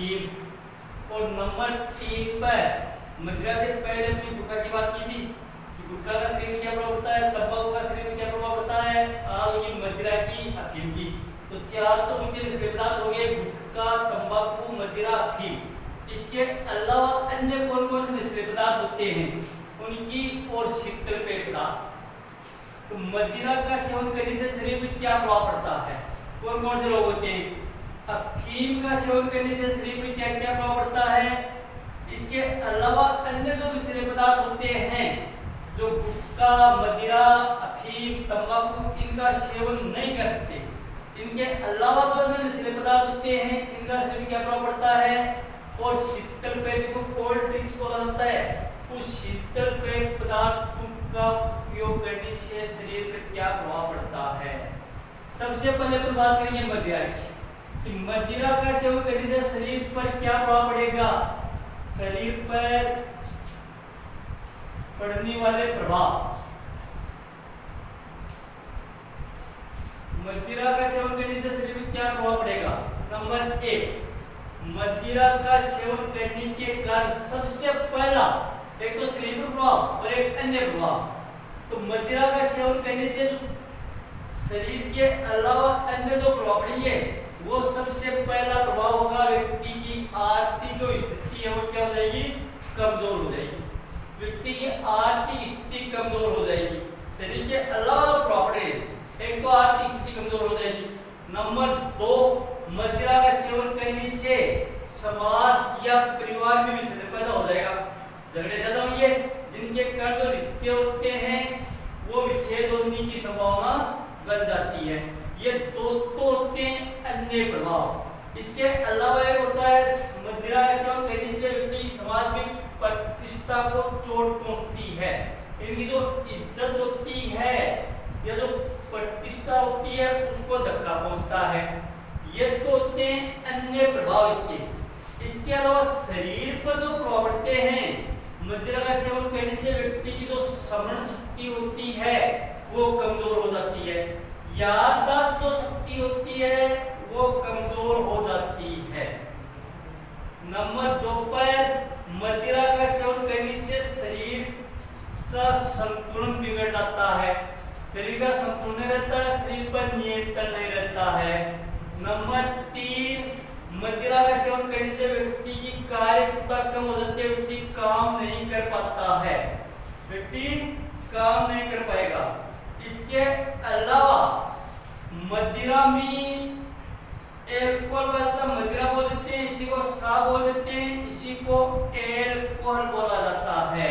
अफीम। और नंबर 3 पर मदिरा से पहले हमने गुटखा की बात की थी कि गुटखा का शरीर में क्या प्रभाव पड़ता है, तंबाकू का शरीर में क्या प्रभाव पड़ता है, ये मदिरा की, अफीम की। तो 4 तो मुझे नशीले पदार्थ हो गए, गुटखा, तंबाकू, मदिरा, अफीम। इसके अलावा अन्य कौन कौन से नशीले पदार्थ होते हैं उनकी और शीतल पेय पदार्थ। तो मदिरा का सेवन करने से शरीर में क्या प्रभाव पड़ता है, कौन कौन से रोग होते हैं। अफीम का सेवन करने से शरीर में क्या क्या प्रभाव पड़ता है। इसके अलावा अन्य जो नशीले पदार्थ होते हैं, जो गुटखा, मदिरा, अफीम, तंबाकू, इनका सेवन नहीं कर सकते, इनके अलावा जो अन्य नशीले पदार्थ होते हैं इनका शरीर में क्या प्रभाव पड़ता है। और शीतल पेय जिसको कोल्ड ड्रिंक्स बोला जाता है, उस शीतल पेय पदार्थों का उपयोग करने से शरीर पर क्या प्रभाव पड़ता है। सबसे पहले अपन बात करेंगे मदिरा की। मदिरा का सेवन करने से शरीर पर क्या प्रभाव पड़ेगा। शरीर पर पड़ने वाले प्रभाव, मदिरा का सेवन करने से शरीर में क्या प्रभाव पड़ेगा। नंबर 1, मदिरा का सेवन करने के कारण सबसे पहला एक तो शरीर पर प्रभाव और एक अन्य प्रभाव। तो मदिरा का सेवन करने से शरीर के अलावा अन्य जो प्रभाव पड़ेंगे, वो सबसे पहला प्रभाव होगा व्यक्ति की आर्थिक जो स्थिति है वो क्या हो जाएगी, कमजोर हो जाएगी। व्यक्ति की आर्थिक स्थिति कमजोर हो जाएगी। शरीर के अलावा जो प्रभाव पड़े, एक तो आर्थिक स्थिति कमजोर हो जाएगी। नंबर 2, मदिरा का सेवन करने से समाज या परिवार में विच्छेद पैदा हो जाएगा, झगड़े ज्यादा होंगे, जिनके कारण जो रिश्ते होते हैं वो विच्छेद होने की संभावना बन जाती है। ये दो तो होते हैं अन्य प्रभाव। इसके अलावा एक होता है मदिरा का सेवन करने से व्यक्ति समाज में प्रतिष्ठा को चोट पहुंचती है, इनकी जो इज्जत होती है या जो प्रतिष्ठा होती है उसको धक्का पहुंचता है। ये तो होते हैं अन्य प्रभाव इसके अलावा शरीर पर जो प्रभाव पड़ते हैं, मदिरा का सेवन करने से व्यक्ति की जो स्मरण शक्ति होती है वो कमजोर हो जाती है, याददाश्त जो शक्ति होती है वो कमजोर हो जाती है। नंबर 2 पर मदिरा का सेवन करने से शरीर का संतुलन बिगड़ जाता है, शरीर का संतुलन नहीं रहता है, शरीर पर नियंत्रण नहीं रहता है। नंबर 3, मदिरा का सेवन करने से व्यक्ति की कार्य क्षमता कम हो जाती है, व्यक्ति काम नहीं कर पाता है, व्यक्ति काम नहीं कर पाएगा। इसके अलावा मदिरा में एल्कोहल का जाता, मदिरा बोल देते हैं, इसी को शराब बोल देते हैं, इसी को एल्कोहल बोला जाता है।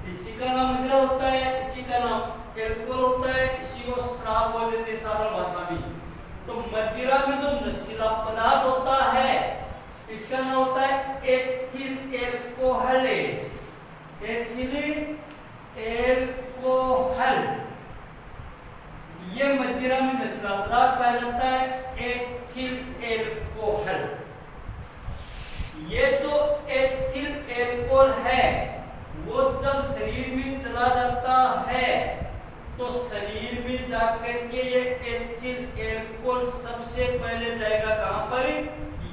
इसी का नाम मदिरा होता है, इसी का नाम एल्कोहल होता है, इसी को शराब बोल देते हैं साधारण भाषा में। तो मदिरा में जो नशीला पदार्थ होता है इसका नाम होता है एथिल एल्कोहल, एथिल एल्कोहल। ये मदिरा में नशीला पदार्थ पाया जाता है एथिल एल्कोहल। ये जो एथिल एल्कोहल है वो जब शरीर में चला जाता है तो शरीर में जाकर के ये एथिल एल्कोहल सबसे पहले जाएगा कहां पर,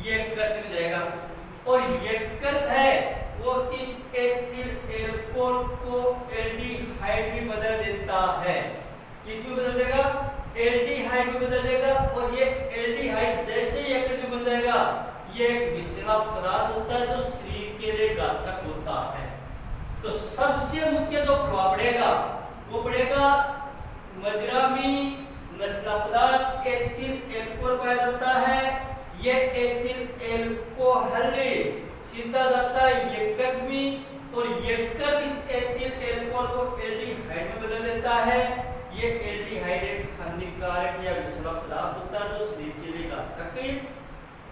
यकृत में जाएगा। और यकृत है वो इस एथिल एल्कोहल को एल्डिहाइड में बदल देता है। किस में बदल देगा, एल्डिहाइड में बदल देगा। और ये एल्डिहाइड जैसे यकृत में बन जाएगा, ये एक विषैला पदार्थ होता है जो शरीर के लिए घातक होता है। तो सबसे मुख्य जो प्रभाव पड़ेगा वो पड़ेगा मदिरा में नशीला पदार्थ एथिल एल्कोहल पाया जाता है। ये एथिल एल्कोहल सीधा जाता है यकृत में और यकृत इस एथिल एल्कोहल को एल्डिहाइड में बदल देता है। ये एल्डिहाइड एक हानिकारक या विषैला पदार्थ होता है जो शरीर के लिए घातक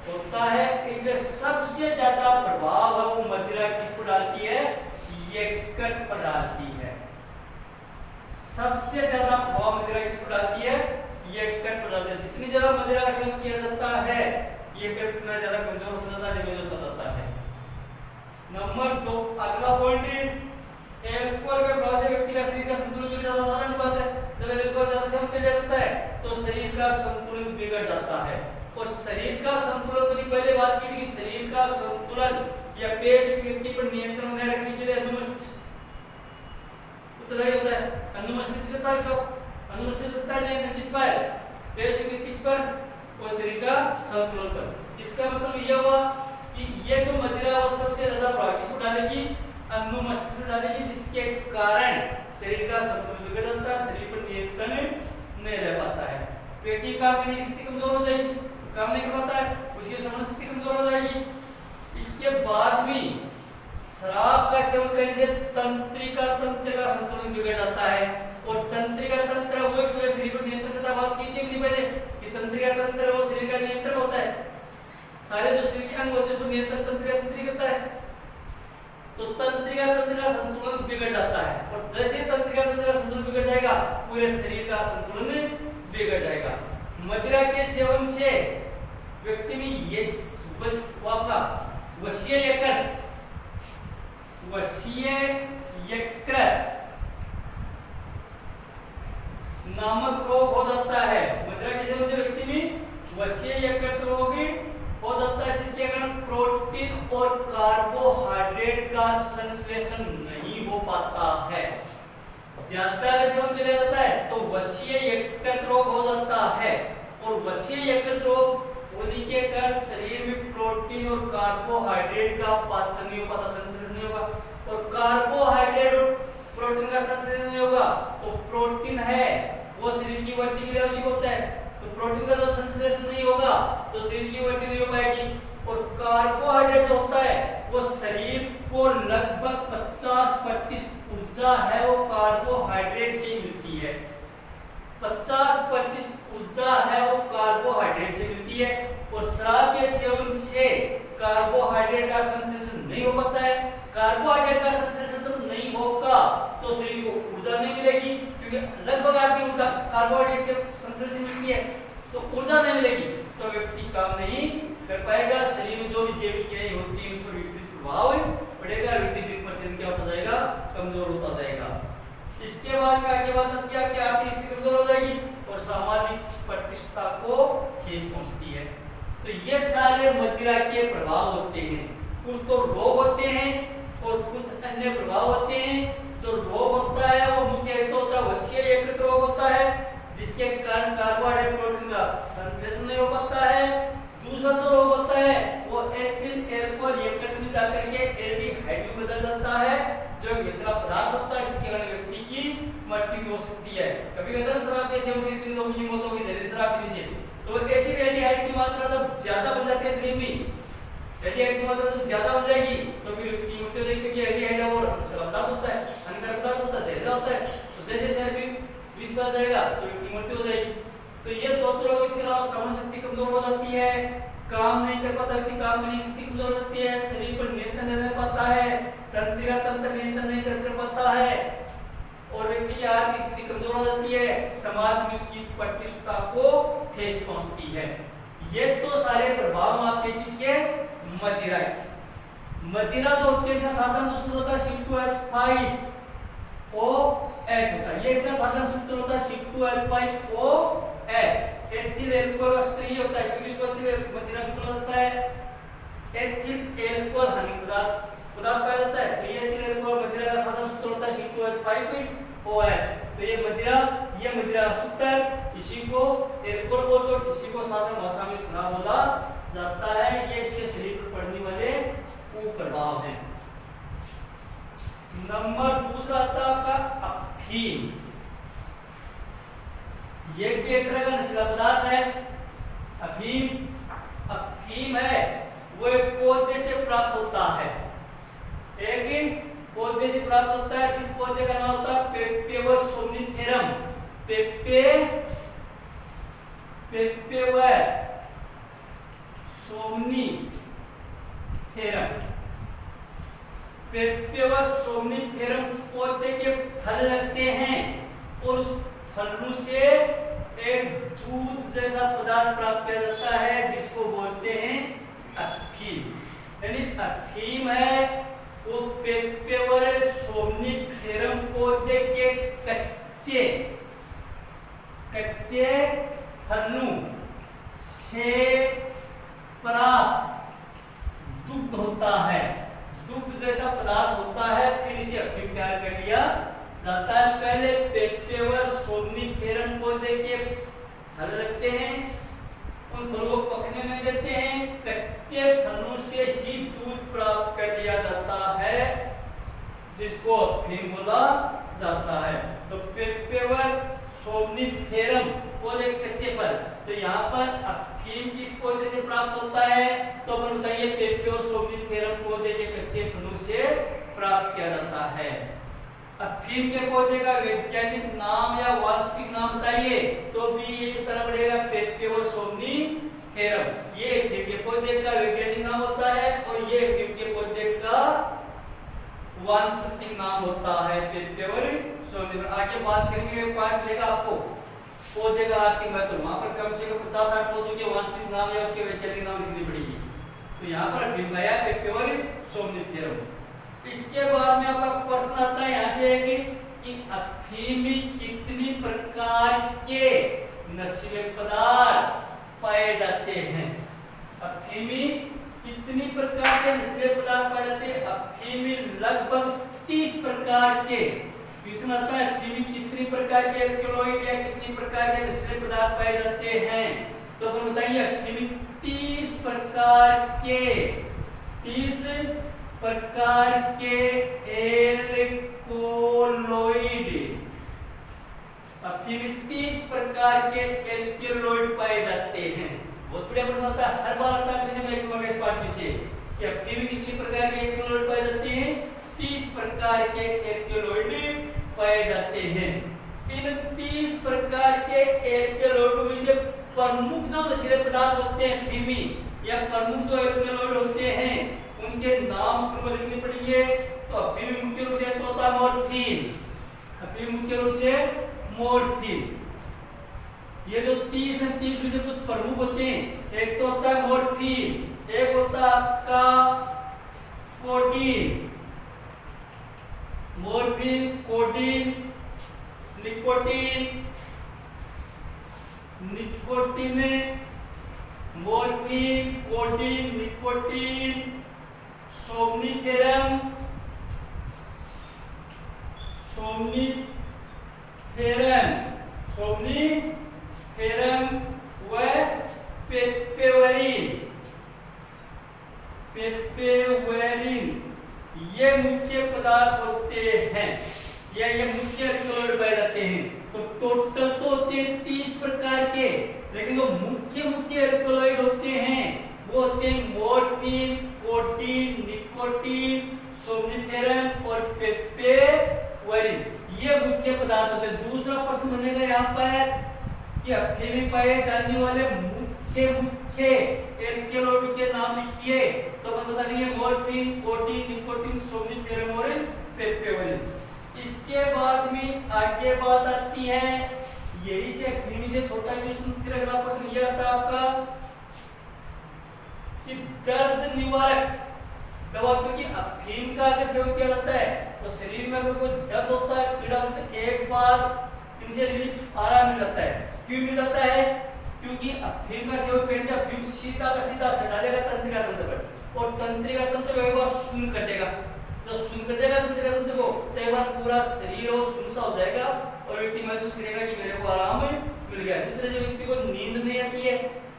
होता है। इसलिए सबसे ज्यादा प्रभाव वो मदिरा किस पर डालती है, यकृत पर डालती है। सबसे ज्यादा प्रभाव मदिरा किस पर डालती है, यकृत पर डालती है। जितनी ज्यादा मदिरा का सेवन किया जाता है यकृत में ज्यादा कमजोर हो जाता है, डैमेज होता जाता है। नंबर 2 अगला पॉइंट, एल्कोहल के प्रभाव से व्यक्ति का शरीर का संतुलन बिगड़ जाता है। साधारण बात है, जब एल्कोहल ज्यादा सेवन किया जाता है तो शरीर का संतुलन बिगड़ जाता है। और शरीर का संतुलन तो पहले बात की थी, शरीर का संतुलन या पेश गति पर नियंत्रण बनाए रखने के लिए अनुमस्तिष्क उत्तरदायी होता है। अनुमस्तिष्क करता है इसको, अनुमस्तिष्क करता है नियंत्रण किस पर, पेश गति पर और शरीर का संतुलन पर। इसका मतलब यह हुआ कि ये जो मदिरा वो सबसे ज्यादा प्रभाव किसको डालेगी, अनुमस्तिष्क पर डालेगी, जिसके कारण शरीर का संतुलन बिगड़ जाता है, शरीर पर नियंत्रण नहीं रह पाता है, व्यक्ति का करने की शक्ति कमजोर हो जाएगी, काम नहीं कर पाता है, उसकी समझ शक्ति कमजोर हो जाएगी। इसके बाद भी शराब का सेवन करने से तंत्रिका तंत्र का संतुलन बिगड़ जाता है और तंत्रिका तंत्र वो पूरे शरीर पर नियंत्रण करता है। बात की थी पहले कि तंत्रिका तंत्र वो शरीर का नियंत्रण होता है, सारे जो शरीर के अंग होते हैं उसको नियंत्रण तंत्रिका तंत्र करता है। तो तंत्रिका तंत्र का संतुलन बिगड़ जाता है और जैसे तंत्रिका तंत्र का संतुलन बिगड़ जाएगा पूरे शरीर का संतुलन बिगड़ जाएगा। मदिरा के सेवन से व्यक्ति में वशीय यकृत नामक रोग हो जाता है। मदिरा के सेवन से व्यक्ति में वशीय यकृत रोग हो जाता है, जिसके कारण प्रोटीन और कार्बोहाइड्रेट का संश्लेषण नहीं हो पाता है। ज्यादा सेवन किया जाता है तो वशीय यकृत रोग हो जाता है और वशीय यकृत रोग होने के कारण शरीर में प्रोटीन और कार्बोहाइड्रेट का पाचन नहीं हो पाता, संश्लेषण नहीं होगा और कार्बोहाइड्रेट और प्रोटीन का संश्लेषण नहीं होगा तो प्रोटीन है वो शरीर की वृद्धि के लिए आवश्यक होता है, तो प्रोटीन का जब संश्लेषण नहीं होगा तो शरीर की वृद्धि नहीं हो पाएगी और कार्बोहाइड्रेट जो होता है वो शरीर को लगभग 50% ऊर्जा है वो कार्बोहाइड्रेट से मिलती है, 50% ऊर्जा है वो कार्बोहाइड्रेट से मिलती है और शराब के सेवन से कार्बोहाइड्रेट का संश्लेषण नहीं हो पाता है। कार्बोहाइड्रेट का संश्लेषण तो नहीं होगा तो शरीर को ऊर्जा नहीं मिलेगी क्योंकि लगभग आधी ऊर्जा कार्बोहाइड्रेट के संश्लेषण मिलती है, तो ऊर्जा नहीं मिलेगी तो व्यक्ति काम नहीं कर पाएगा, शरीर में जो भी जैविक क्रियाएं होती है उस पर विपरीत प्रभाव पड़ेगा, व्यक्ति दिन प्रतिदिन क्या होता जाएगा, कमजोर होता जाएगा। इसके बाद में आगे बात आती है कि आर्थिक स्थिति कमजोर हो जाएगी और सामाजिक प्रतिष्ठा को ठेस पहुंचती है। तो ये सारे मदिरा के प्रभाव होते हैं, कुछ तो रोग होते हैं और कुछ अन्य प्रभाव होते हैं। जो रोग होता है वो मुख्य हेतु होता है वशीय यकृत रोग होता है, जिसके कारण कार्बोहाइड्रेट प्रोटीन का संश्लेषण नहीं हो पाता है। दूसरा जो रोग होता है वो एथिल एल्कोहल यकृत में जाकर के एल्डिहाइड में बदल जाता है, जो एक विषैला पदार्थ होता है जिसके कारण व्यक्ति की मृत्यु भी हो सकती है। कभी कभी शराब के सेवन से 3 लोगों की मौत होगी, जहरीली शराब पीने से। तो एसिड एल्डिहाइड की मात्रा जब ज्यादा बन जाती है शरीर में, एल्डिहाइड की मात्रा जब ज्यादा बन जाएगी तो फिर व्यक्ति की मृत्यु हो जाएगी, क्योंकि एल्डिहाइड और विषैला पदार्थ होता है, हानिकारक पदार्थ होता है, जहरीला होता है। तो जैसे शरीर में विष बढ़ जाएगा तो व्यक्ति की मृत्यु हो जाएगी। तो ये दो रोग, इसके अलावा श्रवण शक्ति कमजोर हो जाती है, काम नहीं कर पाता व्यक्ति, काम करने की शक्ति कमजोर हो जाती है, शरीर पर नियंत्रण नहीं रह पाता है, तंत्रिका तंत्र नियंत्रण नहीं कर पाता है और व्यक्ति की आर्थिक स्थिति कमजोर हो जाती है, समाज में उसकी प्रतिष्ठा को ठेस पहुंचती है। ये तो सारे प्रभाव आपके किसके, मदिरा के। मदिरा जो होती है इसका साधारण सूत्र होता है C2H5OH होता है, ये इसका साधारण सूत्र होता है C2H5OH। एथिल एल्कोहल सूत्र ये होता है क्योंकि इसको मदिरा भी होता है, एथिल एल्कोहल हानिकारक पदार्थ पाया जाता है, तो ये एथिल एल्कोहल मदिरा का साधारण सूत्र होता है C2H5OH। तो ये मदिरा सूत्र, इसी को एल्कोहल बोलते हैं, इसी को साधारण भाषा में शराब बोला जाता है। ये इसके शरीर पर पड़ने वाले कुप्रभाव हैं। नंबर दूसरा आता का अफीम। ये भी एक तरह का नशीला पदार्थ है। अफीम है वो एक पौधे से प्राप्त होता है, एक पौधे से प्राप्त होता है जिस पौधे का नाम होता है पेपेवर सोमनिफेरम। पेपेवर सोमनिफेरम पौधे के फल लगते हैं और उस फलों से एक दूध जैसा पदार्थ प्राप्त किया जाता है जिसको बोलते हैं अफीम। यानी अफीम है वो पेपेवर सोमनिफेरम पौधे के कच्चे फलों से प्राप्त दुग्ध होता है, दुग्ध जैसा पदार्थ होता है, फिर इसे अफीम तैयार कर लिया जाता है। पहले पेप्टेवर सोमनिफेरम पौधे के फल लगते हैं, उन फलों को पकने नहीं देते हैं, कच्चे फलों से ही दूध प्राप्त कर लिया जाता है, जिसको अफीम बोला जाता है। तो पेप्टेवर सोमनिफेरम पौधे कच्चे फल, तो यहाँ पर अफीम किस पौधे से प्राप्त होता है, तो अपन बताइए पेप्टेवर सोमनिफेरम पौधे के कच्चे फलों से प्राप्त किया जाता है। अफीम के पौधे का वैज्ञानिक नाम या वास्तविक नाम बताइए, तो भी एक तरह पड़ेगा पेप्टेवर सोमनिफेरम। ये अफीम के पौधे का वैज्ञानिक नाम होता है और ये अफीम के पौधे का वानस्पतिक नाम होता है पेप्टेवर सोमनिफेरम। आगे बात करेंगे, पार्ट मिलेगा आपको पौधे का आर्थिक महत्व, वहां पर कम से कम 50-60 पौधों के वास्तविक नाम या उसके वैज्ञानिक नाम लिखनी पड़ेगी। तो यहाँ पर अफीम का है पेप्टेवर सोमनिफेरम। इसके बाद में आपका प्रश्न आता है यहाँ से कि अफीम में कितनी प्रकार के नशीले पदार्थ पाए जाते हैं। अफीम में कितनी प्रकार के नशीले पदार्थ पाए जाते हैं। अफीम में लगभग 30 प्रकार के, क्वेश्चन आता है अफीम में कितनी प्रकार के एल्कलॉइड या कितनी प्रकार के नशीले पदार्थ पाए जाते हैं। तो अपन बताइए अफीम में 30 प्रकार के एल्कोलॉइड, अफीम में 30 प्रकार के एल्कलॉइड पाए जाते हैं। बहुत बढ़िया प्रश्न आता है, हर बार आता है इस पार्ट से कि अफीम में कितनी प्रकार के एल्कलॉइड पाए जाते हैं। 30 प्रकार के एल्कलॉइड पाए जाते हैं। इन 30 प्रकार के एल्कलॉइड में से प्रमुख जो नशीले पदार्थ होते हैं अफीम में, या प्रमुख जो एल्कलॉइड होते हैं उनके नाम आपको लिखने पड़ेंगे। तो अफीम मुख्य रूप से तो होता है मॉर्फिन, अफीम मुख्य रूप से मॉर्फिन। ये जो 30 है, 30 में से कुछ प्रमुख होते हैं। एक तो होता है मॉर्फिन, एक होता है आपका codeine, morphine, codeine, nicotine, morphine, codeine, nicotine, सोमनिफेरम व पेप्टेवरिन, ये मुख्य पदार्थ होते हैं, या ये मुख्य एल्कलॉइड पाए जाते हैं। तो टोटल तो होते हैं 30 प्रकार के, लेकिन जो मुख्य एल्कलॉइड होते हैं वो होते हैं मॉर्फिन, कोडीन, निकोटीन, सोमनिफेरम और पेप्टेवरिन, ये मुख्य पदार्थ होते हैं। दूसरा प्रश्न बनेगा यहाँ पर कि अफीम में पाए जाने वाले मुख्य एल्कलॉइड के नाम लिखिए। तो अपन बता देंगे मॉर्फिन, कोडीन, निकोटीन, सोमनिफेरम और पेप्टेवरिन। इसके बाद में आगे बात आती है, यही से अफीम से छोटा क्वेश्चन अगला प्रश्न ये आता है आपका कि दर्द निवारक दवा, क्योंकि अफीम का अगर सेवन किया जाता है तो शरीर में अगर कोई दर्द होता है, पीड़ा होता है, एक बार इनसे रिलीफ आराम मिल जाता है। क्यों मिल जाता है? क्योंकि अफीम का सेवन करने से अफीम सीधा का सीधा सटा देगा तंत्रिका तंत्र पर, और तंत्रिका तंत्र एक बार शून्य कर देगा। तो शून्य कर देगा तंत्रिका तंत्र को, तो एक बार पूरा शरीर और सुनसा हो जाएगा और व्यक्ति महसूस करेगा कि मेरे को आराम मिल गया। जिस तरह से व्यक्ति को नींद नहीं आती है,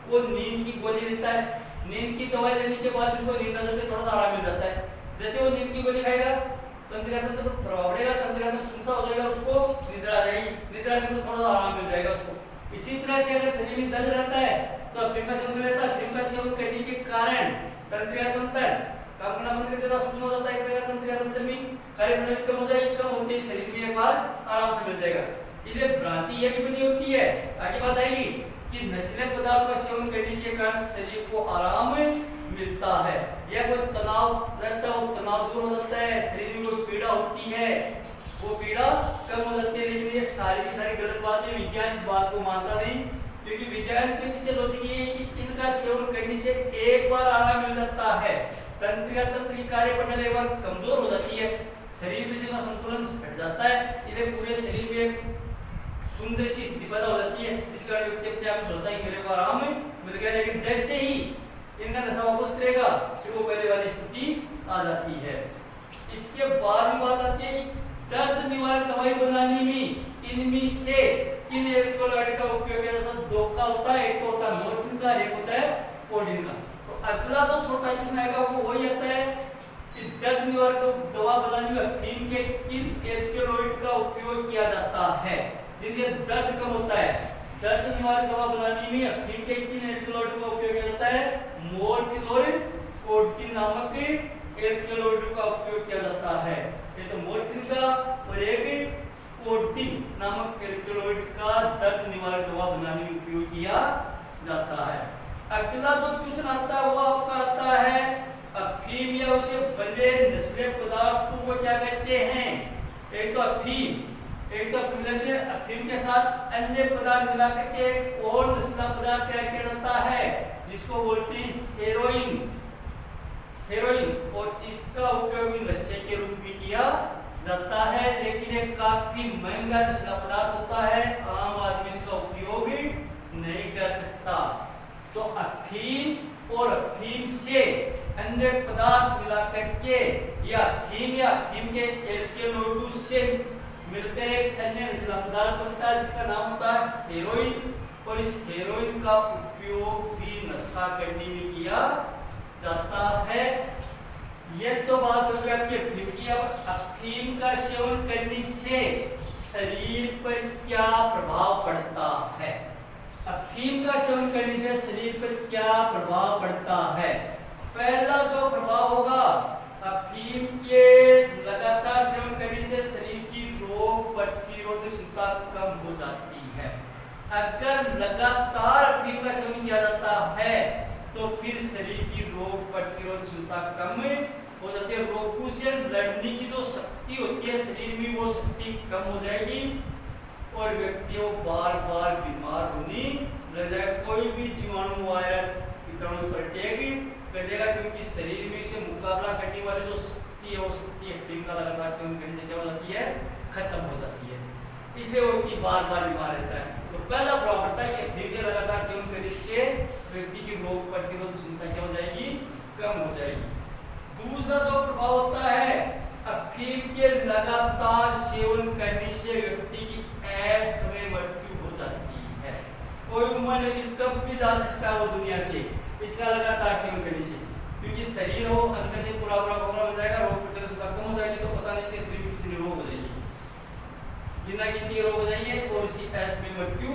वो नींद की गोली लेता है, नींद की दवाई लेने के बाद उसको नींद आ जाती है, थोड़ा सा आराम मिल जाता है। जैसे वो नींद की गोली खाएगा, तंत्रिका तंत्र पर प्रभाव पड़ेगा, तंत्रिका तंत्र सुनसा हो जाएगा, उसको निद्रा आ जाएगी, निद्रा आने पर थोड़ा सा आराम मिल जाएगा उसको। इसी तरह से अगर शरीर में दर्द रहता है तो अफीम का सेवन रहता है, अफीम का सेवन करने के कारण तंत्रिका तंत्र काम करना बंद कर देता, शून्य हो जाता है, तंत्रिका तंत्र में कार्यप्रणाली कम हो जाएगी, कम होते ही शरीर में एक बार आराम से मिल जाएगा। इसलिए भ्रांति ये भी बनी होती है, आगे बात आएगी कि नशीले पदार्थ का सेवन करने के कारण शरीर को आराम मिलता है, या कोई तनाव रहता है वो तनाव दूर हो जाता है, शरीर में कोई पीड़ा होती है वो पीड़ा कम हो जाती है। लेकिन ये सारी की सारी गलत बातें, विज्ञान इस बात को मानता नहीं, क्योंकि विज्ञान के पीछे लॉजिक ये है कि इनका सेवन करने से एक बार आराम मिल जाता है, तंत्रिका तंत्र की कार्यप्रणाली एक बार कमजोर हो जाती है, शरीर में से संतुलन हट जाता है, इसलिए पूरे शरीर में सुन जैसी स्थिति पैदा हो जाती है, जिस कारण व्यक्ति अपने आप सोचता है कि मेरे को आराम मिल गया, लेकिन जैसे ही इनका नशा वापस करेगा फिर वो पहले वाली स्थिति आ जाती है। इसके बाद में बात आती है कि दर्द निवारक दवाई बनाने में इनमें से किन इलेक्ट्रोलाइट का उपयोग किया जाता है? दो का होता है, एक तो होता है मॉर्फिन का, एक होता है कोडीन का। तो अगला तो छोटा क्वेश्चन आएगा वो वही आता है कि दर्द निवारक दवा बनाने में अफीम के किन इलेक्ट्रोलाइट का उपयोग किया जाता है जिससे दर्द कम होता है? दर्द निवारक दवा बनाने में अफीम के किन इलेक्ट्रोलाइट का उपयोग किया जाता है? मॉर्फिन और कोडीन नामक इलेक्ट्रोलाइट का उपयोग किया जाता है। ये तो मॉर्फिन का और एक कोडीन नामक इलेक्ट्रोलाइट का दर्द निवारक दवा बनाने में उपयोग किया जाता है। अगला जो क्वेश्चन आता है वो आपका आता है अफीम या उसे बंधे नशीले पदार्थ को क्या कहते हैं? एक तो अफीम लेते हैं, अफीम के साथ अन्य पदार्थ मिला करके एक और नशीला पदार्थ तैयार किया जाता है जिसको बोलते हैं हेरोइन और इसका उपयोग भी नशे के रूप में किया जाता है, लेकिन ये काफी महंगा नशीला पदार्थ होता है, आम आदमी इसका उपयोग नहीं कर सकता। तो अफीम और अफीम से अन्य पदार्थ मिला करके या अफीम के एल्केनोइड से मिलकर एक अन्य नशीला पदार्थ बनता है जिसका नाम होता है हेरोइन, और इस हेरोइन का उपयोग भी नशा करने में किया जाता है। ये तो बात हो गई आपकी अफीम की। अब अफीम का सेवन करने से शरीर पर क्या प्रभाव पड़ता है? अफीम का सेवन करने से शरीर पर क्या प्रभाव पड़ता है? पहला जो प्रभाव होगा, अफीम के लगातार सेवन करने से शरीर की रोग प्रतिरोधक क्षमता कम हो जाती है। अगर लगातार अफीम का सेवन किया जाता है तो फिर शरीर की रोग प्रतिरोधक क्षमता कम हो जाती है, रोगों से लड़ने की जो शक्ति होती है शरीर में वो शक्ति कम हो जाएगी और व्यक्ति को बार बार बीमार होने लग जाएगा। कोई भी जीवाणु वायरस कीटाणु पर अटैक कर देगा, क्योंकि शरीर में से मुकाबला करने वाली जो शक्ति है वो शक्ति अफीम का लगातार सेवन करने से क्या हो जाती है? खत्म हो जाती है, इसलिए वो व्यक्ति बार बार बीमार रहता है। तो पहला प्रभाव पड़ता है कि अफीम के लगातार सेवन करने से व्यक्ति की रोग प्रतिरोधक क्षमता क्या हो जाएगी? कम हो जाएगी। दूसरा जो प्रभाव होता है, अफीम के लगातार सेवन करने से व्यक्ति की असमय मृत्यु हो जाती है। कोई उम्र नहीं, कब भी जा सकता है वो दुनिया से इसका लगातार सेवन करने से, क्योंकि शरीर हो अंदर से पूरा कोमल हो जाएगा, रोग प्रतिरोधक क्षमता कम हो जाएगी, तो पता नहीं इसके शरीर में कितनी रोग हो जाएगी, बिना कितनी रोग हो जाएगी और उसकी असमय मृत्यु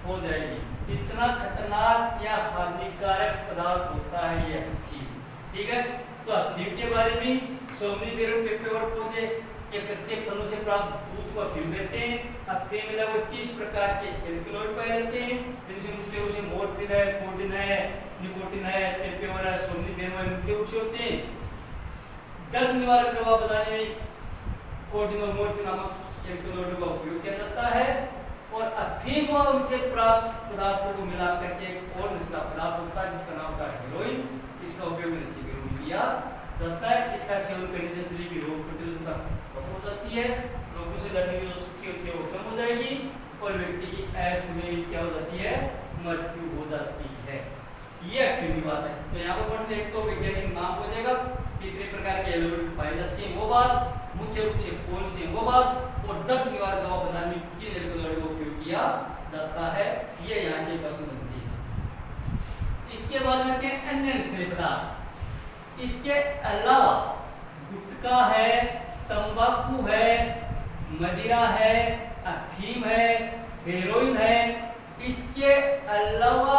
हो जाएगी। इतना खतरनाक या हानिकारक पदार्थ होता है ये अफीम। ठीक है, तो अफीम के बारे में सोमनीफेरम पेपर पौधे के कच्चे फलों से प्राप्त दूध को अफीम कहते हैं। अफीम में लगभग 30 प्रकार के एल्कलॉइड पाए जाते हैं, जिनसे मुख्य रूप से मॉर्फिन है, कोडीन है, निकोटीन है, टेरपेनोन है, सोमनीफेरम मुख्य रूप से होते हैं। दर्द निवारक दवा बनाने में कोडीन और मॉर्फिन नामक एल्कलॉइड का उपयोग किया जाता है, और अफीम और उनसे प्राप्त पदार्थों को मिलाकर के एक और नशीला पदार्थ होता है जिसका नाम होता है हेरोइन। इसका उपयोग नशे के रूप में किया जाता है। इसका सेवन करने से शरीर की रोग प्रतिरोधक क्षमता कम हो जाती है, रोगों से लड़ने की जो शक्ति होती है वो कम हो जाएगी और व्यक्ति की असमय क्या हो जाती है? मृत्यु हो जाती है। ये अफीम की बात है। तो यहाँ पर एक तो वैज्ञानिक नाम हो जाएगा, कितने प्रकार के एल्कलॉइड पाई जाती है वो बात, मुख्य रूप से कौन से वो बात, और दर्द निवारक दवा बनाने में किन एल्कलॉइड का उपयोग किया जाता है, ये यहाँ से प्रश्न बनती है। इसके बाद में आते हैं अन्य नशीले पदार्थ। इसके अलावा गुटखा है, तंबाकू है, मदिरा है, अफीम है, हेरोइन है। इसके अलावा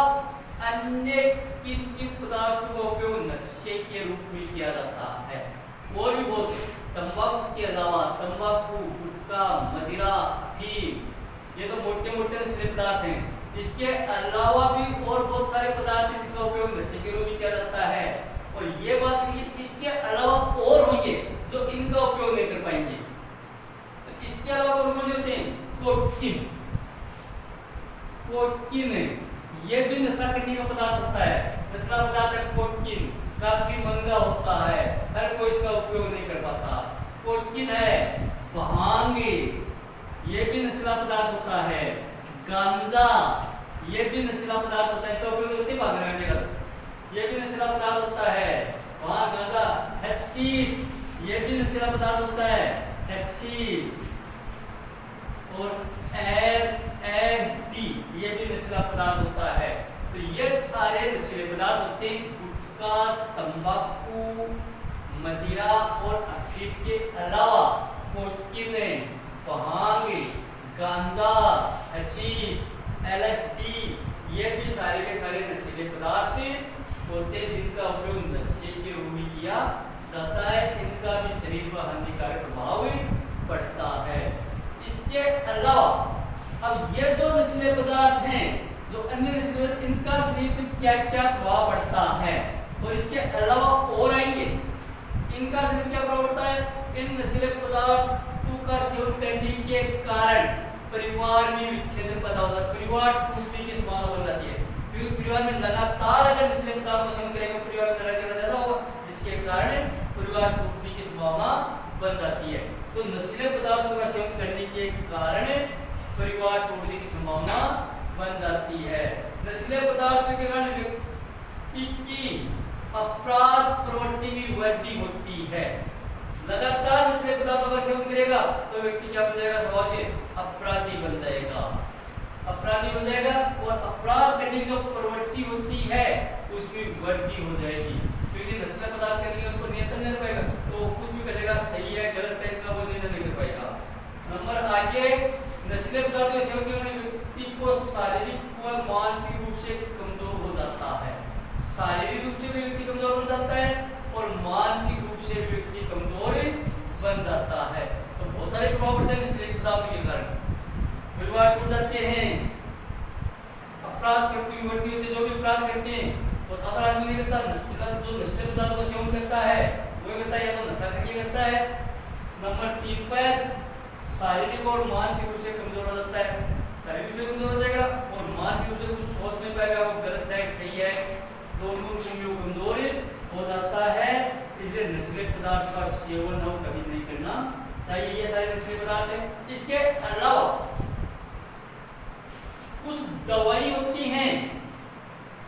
अन्य किन किन पदार्थों का उपयोग नशे के रूप में किया जाता है? और भी बहुत, तंबाकू के अलावा तंबाकू, गुटखा, मदिरा, अफीम, ये तो मोटे मोटे नशीले पदार्थ हैं। इसके अलावा भी और बहुत सारे पदार्थ हैं जिसका उपयोग नशे के रूप में किया जाता है, और ये बात है कि इसके अलावा और होंगे जो इनका उपयोग नहीं कर पाएंगे। तो इसके अलावा कौन कौन से होते हैं? कोकीन, ये भी नशा करने का पदार्थ होता है, नशीला पदार्थ है कोकीन, काफी महंगा होता है, हर कोई इसका उपयोग नहीं कर पाता। कोकीन है, भांग, ये भी नशीला पदार्थ होता है। गांजा, ये भी नशीला पदार्थ होता है, इसका उपयोग होती है भागने में जगह, ये भी नशीला पदार्थ होता है। वहाँ गांजा, हैशीश, ये भी नशीला पदार्थ होता है, हैशीश। और LSD, ये भी नशीला पदार्थ होता है। तो ये सारे नशीले पदार्थ होते हैं। गुटखा, तंबाकू, मदिरा और अफीम के अलावा कोकीन, भांग, गांजा, हशीश, LSD, ये भी सारे के सारे नशीले पदार्थ होते हैं जिनका उपयोग नशे के रूप में किया जाता है। इनका भी शरीर पर हानिकारक प्रभाव पड़ता है। इसके अलावा अब ये जो नशीले पदार्थ हैं, जो अन्य नशीले पदार्थ, इनका शरीर पर क्या क्या प्रभाव पड़ता है, और इसके अलावा और आएंगे। इनका शरीर क्या प्रभाव पड़ता है? इन नशीले पदार्थों का सेवन करने के कारण परिवार में विच्छेदन पैदा होता है, परिवार टूटने की संभावना बढ़ जाती है। क्योंकि परिवार में लगातार अगर नशीले पदार्थ का सेवन करेगा, परिवार में लड़ाई झगड़ा ज्यादा होगा, जिसके कारण परिवार टूटने की संभावना बढ़ जाती है। तो नशीले पदार्थों का सेवन करने के कारण परिवार टूटने की संभावना बन जाती है। नशीले पदार्थों के कारण व्यक्ति की अपराध प्रवृत्ति भी वृद्धि होती है। लगातार नशीले पदार्थों का सेवन करेगा तो व्यक्ति क्या बन जाएगा? स्वभाव से अपराधी बन जाएगा, अपराधी बन जाएगा, और अपराध करने की जो प्रवृत्ति होती है उसमें वृद्धि हो जाएगी। क्योंकि नशीला पदार्थ करेंगे उसको नियंत्रण नहीं कर पाएगा, तो कुछ भी करेगा, सही है गलत है इसका वो नियंत्रण नहीं कर पाएगा। नंबर आगे, नशीले पदार्थों के सेवन करने व्यक्ति को शारीरिक व मानसिक रूप से कमजोर हो जाता है। शारीरिक रूप से भी व्यक्ति कमजोर हो जाता है और मानसिक रूप से भी व्यक्ति कमजोर बन जाता है। तो बहुत सारे प्रभाव पड़ते हैं नशीले पदार्थों के कारण। परिवार टूट जाते हैं, अपराध प्रवृत्ति बढ़ती होती है, जो भी अपराध करते हैं वो साधारण आदमी नहीं करता, नशीला जो नशीले पदार्थों का सेवन करता है वो करता है या तो नशा करके करता है। नंबर 3 पर शारीरिक और मानसिक रूप से कमजोर हो जाता है। शारीरिक रूप से कमजोर हो जाएगा और मानसिक रूप से कुछ सोच नहीं पाएगा, वो गलत है सही है, दोनों में कमजोर हो जाता है। इसलिए नशीले पदार्थ का सेवन हम कभी नहीं करना चाहिए। ये सारे नशीले पदार्थ हैं। इसके अलावा कुछ दवाई होती हैं,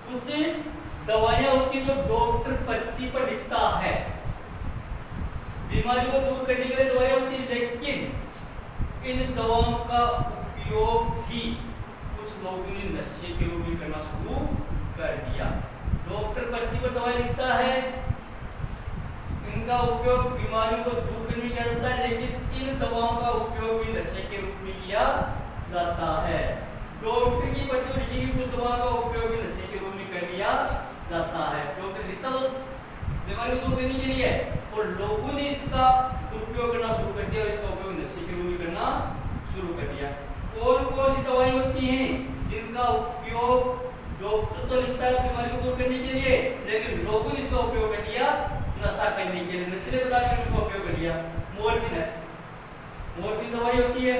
कुछ दवाइयां होती जो डॉक्टर पर्ची पर लिखता है, बीमारी को दूर करने के लिए दवाइयां होती, लेकिन इन दवाओं का उपयोग भी कुछ लोगों ने नशे के रूप में करना शुरू कर दिया। डॉक्टर पर्ची पर दवाई लिखता है, इनका उपयोग बीमारियों को दूर करने में किया जाता है, लेकिन इन दवाओं का उपयोग भी नशे के रूप में किया जाता है। डॉक्टर की पर्ची पर लिखी गई दवा का उपयोग भी नशे के रूप में कर लिया जाता है। डॉक्टर लिखता तो बीमारी को दूर करने के लिए, और लोगों ने इसका दुरुपयोग करना शुरू कर दिया और इसका उपयोग नशे के रूप में करना शुरू कर दिया। कौन कौन सी दवाई होती हैं जिनका उपयोग डॉक्टर तो लिखता है बीमारी को दूर करने के लिए, लेकिन लोगों ने इसका उपयोग कर लिया नशा करने के लिए, नशीले पदार्थ का इसका उपयोग कर लिया? मोरफिन है, मोरफिन दवाई होती है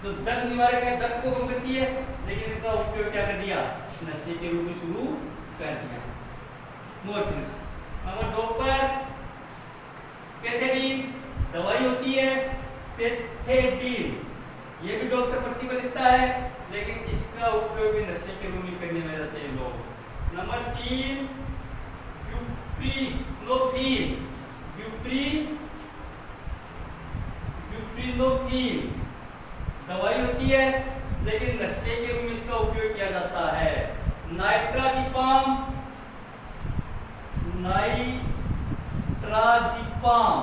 जो दर्द निवारक है, दर्द को कम करती है, लेकिन इसका उपयोग क्या कर दिया? नशे के रूप में शुरू कर दिया। मोरफिन। नंबर 2 पर पैथेडीन दवाई होती है, पैथेडीन ये भी डॉक्टर पर्ची पर लिखता है, लेकिन इसका उपयोग भी नशे के रूप में करने में रहते हैं लोग। नंबर 3 ब्यूप्रीनोफिन, ब्यूप्रीनोफिन दवाई होती है, लेकिन नशे के रूप में इसका उपयोग किया जाता है। नाइट्राजिपाम, नाइट्राजिपाम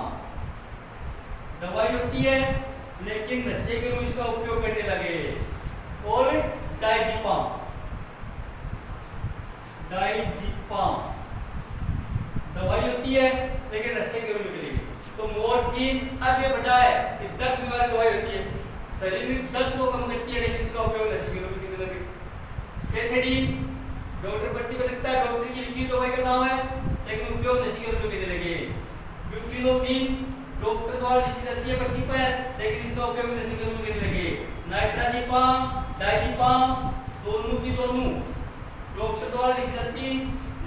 दवाई होती है, लेकिन नशे के रूप में इसका उपयोग करने लगे। और डाइजिपाम, डाइजिपाम दवाई होती है, लेकिन नशे के रूप में करेगी। तो मोरफिन अब ये बता है कि दर्द निवारक दवाई होती है, शरीर में दर्द को कम करती है, लेकिन इसका उपयोग नशे के रूप में करने लगे। पैथेडीन डॉक्टर पर्ची पर लिखता है, डॉक्टर की लिखी दवाई का नाम है, लेकिन उपयोग नशे के रूप में करने लगे। ब्यूप्रीनोफिन डॉक्टर द्वारा लिखी जाती है पर्ची पर, लेकिन इसका उपयोग नशे के रूप में करने लगे। नाइट्राजिपाम, डाइजिपाम दोनों की दोनों डॉक्टर द्वारा लिखी जाती,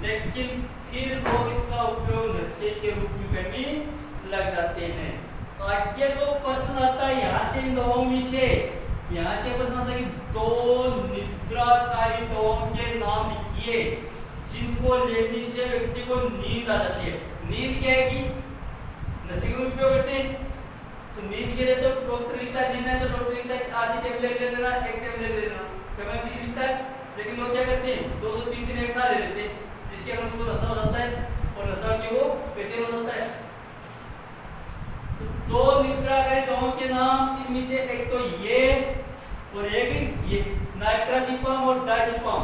लेकिन फिर लोग इसका उपयोग नशे के रूप में करने लग जाते हैं। आगे जो प्रश्न आता है यहाँ से इन दवाओं में से, यहाँ से प्रश्न आता है कि 2 निद्राकारी दवाओं के नाम लिखिए जिनको लेने से व्यक्ति को नींद आ जाती है। नींद क्या है कि नशे के उपयोग करते हैं, तो नींद के लिए तो डॉक्टर लिखता है, नींद है तो डॉक्टर लिखता है आधी टेबलेट ले लेना, एक टेबलेट ले लेना, पेपर में लिखता है। लेकिन लोग क्या करते हैं 2 2 3 3 एक साथ ले लेते हैं, जिसके कारण उसको नशा हो जाता है और नशा के वो बेचैन हो जाता है। तो 2 निद्राकारी दवाओं के नाम इनमें से एक तो ये और एक ये नाइट्राजिपाम और डायजिपाम,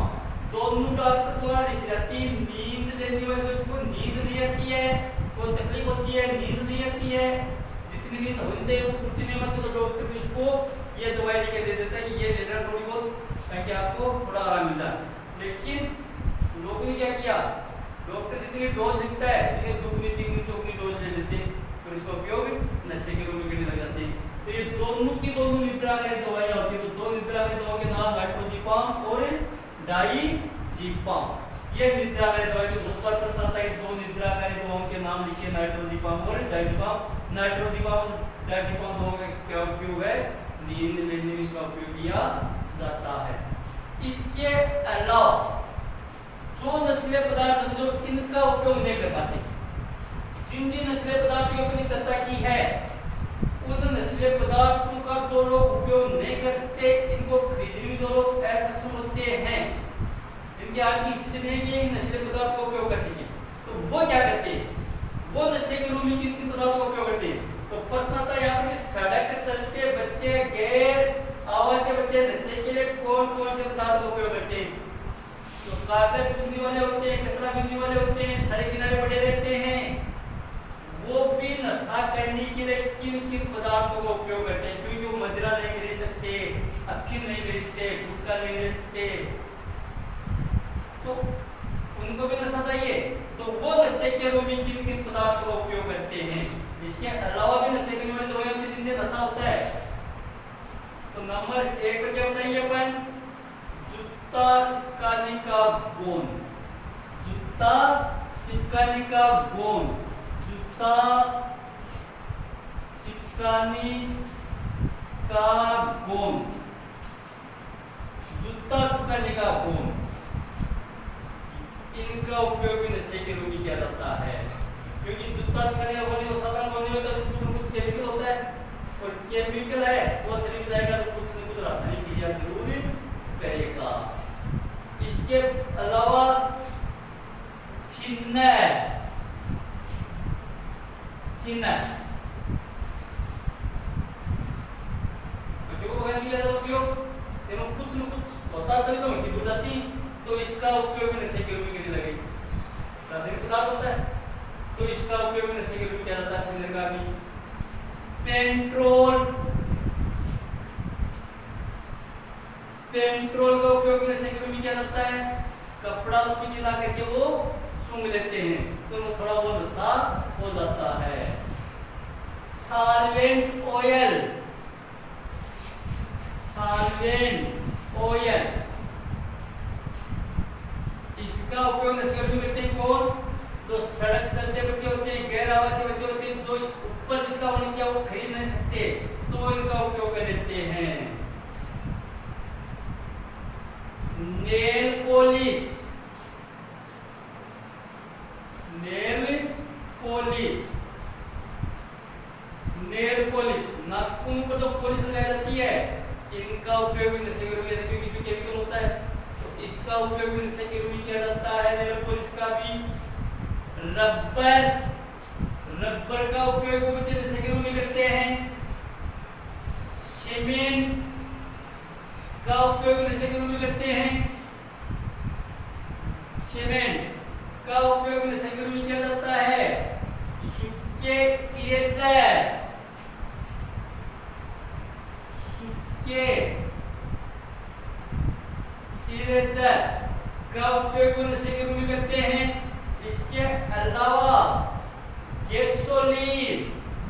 दोनों डॉक्टर द्वारा लिखी जाती है। नींद देने वाले को नींद नहीं आती है, कोई तकलीफ होती है, नींद नहीं आती है, जितनी नींद होनी चाहिए वो पूर्ति नहीं होती, तो डॉक्टर भी उसको ये दवाई लिख के दे देता है, ये लेना थोड़ी बहुत ताकि आपको थोड़ा आराम मिल जाए। लेकिन लोगों ने क्या किया, डॉक्टर जितनी डोज लिखता है लेकिन 2 गुनी 3 गुनी 4 गुनी डोज ले लेते हैं और इसका उपयोग नशे के रूप में करने लग जाते हैं। तो ये दोनों की दोनों निद्राकारी दवाइयां होती है। तो 2 निद्राकारी दवाओं के नाम नाइट्रोजिपाम और डाइजिपाम। ये निद्राकारी दवाई जो बहुत बार प्रश्न आता है, 2 निद्राकारी दवाओं के नाम लिखिए नाइट्रोजिपाम और डाइजिपाम। नाइट्रोजिपाम और डाइजिपाम दवाओं का क्या उपयोग है, नींद लेने में इसका उपयोग किया जाता है। इसके अलावा जो नशीले पदार्थ जो इनका उपयोग नहीं कर पाते, जिन जिन नशीले पदार्थों की अपनी चर्चा की है, उन नशीले पदार्थों का जो लोग उपयोग नहीं कर सकते, इनको खरीदने में जो लोग असक्षम होते हैं, इनकी आर्थिक स्थिति नहीं है कि इन नशीले पदार्थ का उपयोग कर सके, तो वो क्या करते हैं, वो नशे के रूप में किन पदार्थों का उपयोग करते हैं। तो प्रश्न आता है यहाँ पर, सड़क चलते बच्चे, गैर आवासीय बच्चे नशे के लिए कौन कौन से पदार्थ का उपयोग करते हैं। तो कागज बिकने वाले होते हैं, कचरा बिकने वाले होते हैं, सड़क किनारे पड़े रहते हैं, वो भी नशा करने के लिए किन किन पदार्थों का उपयोग करते हैं। क्योंकि वो मदिरा नहीं खरीद सकते, अफीम नहीं खरीद सकते, गुटखा नहीं ले सकते, तो उनको भी नशा चाहिए, तो वो नशे के रूप में किन किन पदार्थों का उपयोग करते हैं। इसके अलावा भी नशे करने वाली दवाइयां होती हैं जिनसे नशा होता है। तो नंबर 1 पर क्या बताइए अपन, जूता चिपकाने का गोंद, जूता चिपकाने का गोंद, जूता चिपकाने का गोंद, जूता चिपकाने का गोंद, इनका उपयोग भी नशे के रूप में किया जाता है। क्योंकि जूता चिपकाने का गोंद वो साधारण गोंद होता है, कुछ न कुछ केमिकल होता है, और केमिकल है वो शरीर में जाएगा तो कुछ न कुछ रासायनिक क्रिया जरूर करेगा। इसके अलावा थिनर, थिनर बच्चों को बगाने के लिए उपयोग, एवं कुछ न कुछ होता तभी तो मिट्टी बुझ जाती, तो इसका उपयोग भी नशे के रूप में करने लगे। रासायनिक पदार्थ होता है तो इसका उपयोग भी नशे के रूप में किया जाता है, थिनर का भी। पेट्रोल, पेट्रोल का उपयोग नशे के रूप में किया जाता है। कपड़ा उसमें गिरा करके वो सूंघ लेते हैं तो वो थोड़ा वो नशा हो जाता है। सॉल्वेंट ऑयल, सॉल्वेंट ऑयल, इसका उपयोग नशे के रूप में करते हैं कौन, तो सड़क चलते बच्चे होते हैं, गैर आवासीय बच्चे होते हैं, जो ऊपर जिसका उन्हें क्या वो खरीद नहीं सकते, तो इनका उपयोग कर लेते हैं। Nail polish, nail polish, nail polish, नाखून पर जो पॉलिश लगाई जाती है, इनका उपयोग भी नशे के रूप में, क्योंकि इसमें केमिकल होता है, तो इसका उपयोग भी नशे के रूप में किया जाता है, नेल पॉलिश का भी। रबर, रबर का उपयोग वो बच्चे नशे के रूप में करते हैं। सीमेंट का उपयोग नशे के रूप में करते हैं, सीमेंट का उपयोग नशे के रूप में किया जाता है। सूखे इरेजर, सूखे इरेजर का उपयोग नशे के रूप में करते हैं। इसके अलावा गैसोलीन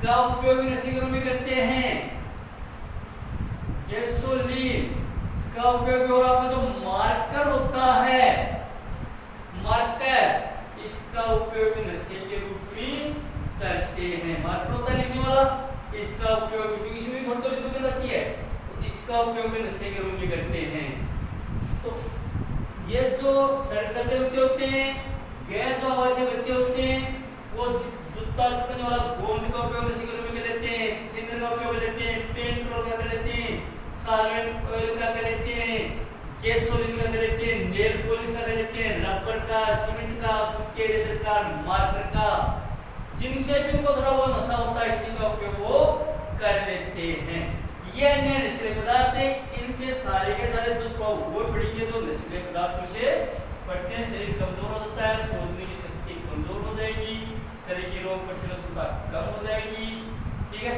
का उपयोग नशे के रूप में करते हैं। गैसोलीन का उपयोग, और आपका जो मार्कर होता है, मार्कर, इसका उपयोग नशे के रूप में करते हैं। मार्कर होता है लिखने वाला, इसका उपयोग, क्योंकि इसमें थोड़ी थोड़ी दुर्गंध आती है, तो इसका उपयोग भी नशे के रूप में करते हैं। तो ये जो सड़क चलते बच्चे होते हैं, गैर जो हवा से बच्चे होते हैं, वो जूता चिपकने वाला गोंद का उपयोग नशे के रूप में कर लेते हैं, थिनर का उपयोग कर लेते हैं, पेट्रोल का कर लेते हैं, सॉल्वेंट ऑयल का कर लेते हैं, गैसोलीन का कर लेते हैं, नेल पॉलिश का कर लेते हैं, रबर का, सीमेंट का, सूखे लेदर का, मार्कर का, जिनसे भी उनको थोड़ा बहुत नशा होता है इसी का उपयोग वो कर लेते हैं। ये अन्य नशीले पदार्थ है, इनसे सारे के सारे दुष्प्रभाव वो पड़ेंगे जो नशीले पदार्थों से पड़ते हैं। शरीर कमजोर हो जाता है, सोचने की शक्ति कमजोर हो जाएगी, शरीर की रोग प्रतिरोधक क्षमता कम हो जाएगी। ठीक है।